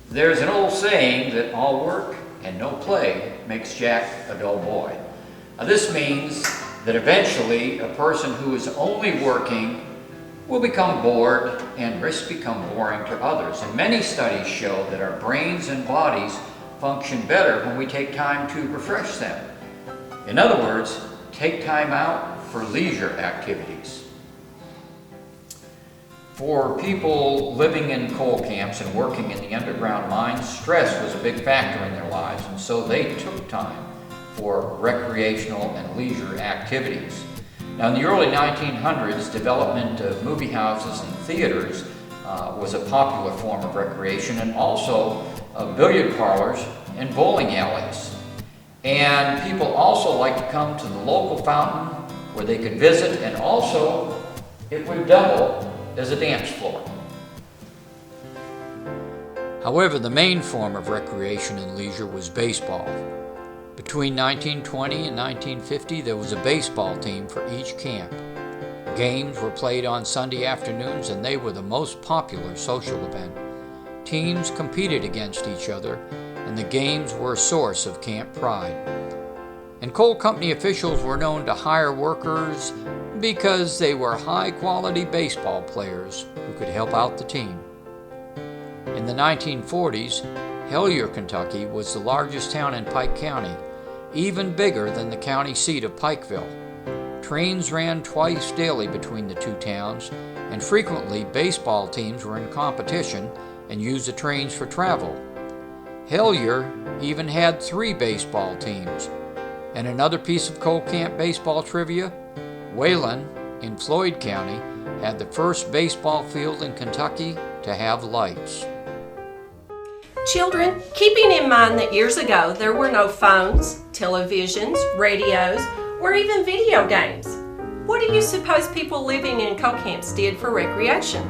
There's an old saying that all work and no play makes Jack a dull boy. Now, this means that eventually a person who is only working will become bored and risk become boring to others. And many studies show that our brains and bodies function better when we take time to refresh them. In other words, take time out for leisure activities. For people living in coal camps and working in the underground mines, stress was a big factor in their lives, and so they took time for recreational and leisure activities. Now, in the early 1900s, development of movie houses and theaters was a popular form of recreation, and also billiard parlors and bowling alleys. And people also liked to come to the local fountain where they could visit, and also it would double as a dance floor. However, the main form of recreation and leisure was baseball. Between 1920 and 1950, there was a baseball team for each camp. Games were played on Sunday afternoons, and they were the most popular social event. Teams competed against each other, and the games were a source of camp pride. And coal company officials were known to hire workers because they were high-quality baseball players who could help out the team. In the 1940s, Hellier, Kentucky was the largest town in Pike County, even bigger than the county seat of Pikeville. Trains ran twice daily between the two towns, and frequently baseball teams were in competition and used the trains for travel. Hellier even had 3 baseball teams. And another piece of coal camp baseball trivia, Wayland in Floyd County had the first baseball field in Kentucky to have lights. Children, keeping in mind that years ago there were no phones, televisions, radios, or even video games, what do you suppose people living in coal camps did for recreation?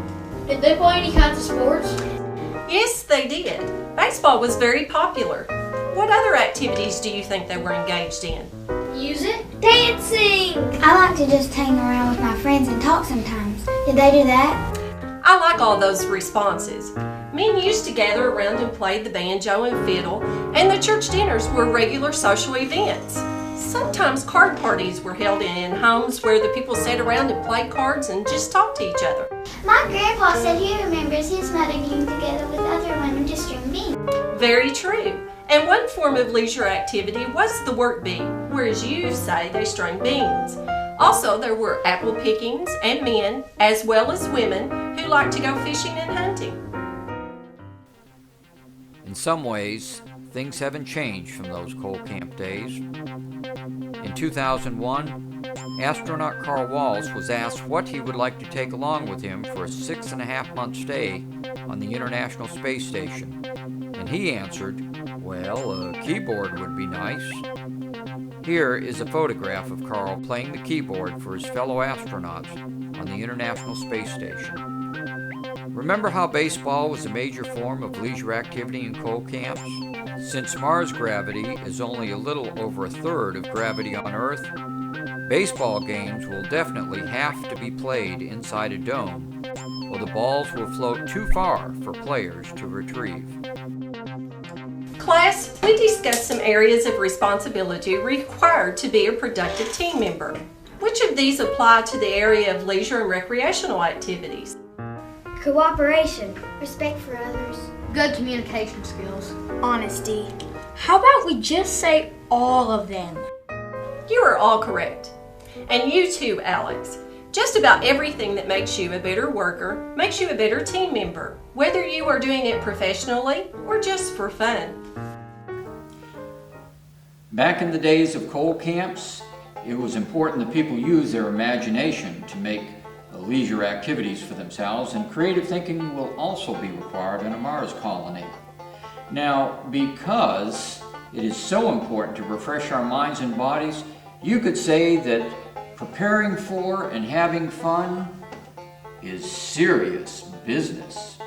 Did they play any kinds of sports? Yes, they did. Baseball was very popular. What other activities do you think they were engaged in? Music? Dancing! I like to just hang around with my friends and talk sometimes. Did they do that? I like all those responses. Men used to gather around and play the banjo and fiddle, and the church dinners were regular social events. Sometimes card parties were held in homes where the people sat around and played cards and just talked to each other. My grandpa said he remembers his mother getting together with other women to string beans. Very true. And one form of leisure activity was the work bee, whereas you say they strung beans. Also, there were apple pickings and men, as well as women, who liked to go fishing and hunting. In some ways, things haven't changed from those coal camp days. In 2001, astronaut Carl Walz was asked what he would like to take along with him for a 6.5-month stay on the International Space Station. And he answered, well, a keyboard would be nice. Here is a photograph of Carl playing the keyboard for his fellow astronauts on the International Space Station. Remember how baseball was a major form of leisure activity in coal camps? Since Mars gravity is only a little over a third of gravity on Earth, baseball games will definitely have to be played inside a dome, or the balls will float too far for players to retrieve. Class, we discussed some areas of responsibility required to be a productive team member. Which of these apply to the area of leisure and recreational activities? Cooperation, respect for others, Good communication skills. Honesty. How about we just say all of them? You are all correct. And you too, Alex. Just about everything that makes you a better worker makes you a better team member, whether you are doing it professionally or just for fun. Back in the days of coal camps, it was important that people use their imagination to make leisure activities for themselves, and creative thinking will also be required in a Mars colony. Now, because it is so important to refresh our minds and bodies, you could say that preparing for and having fun is serious business.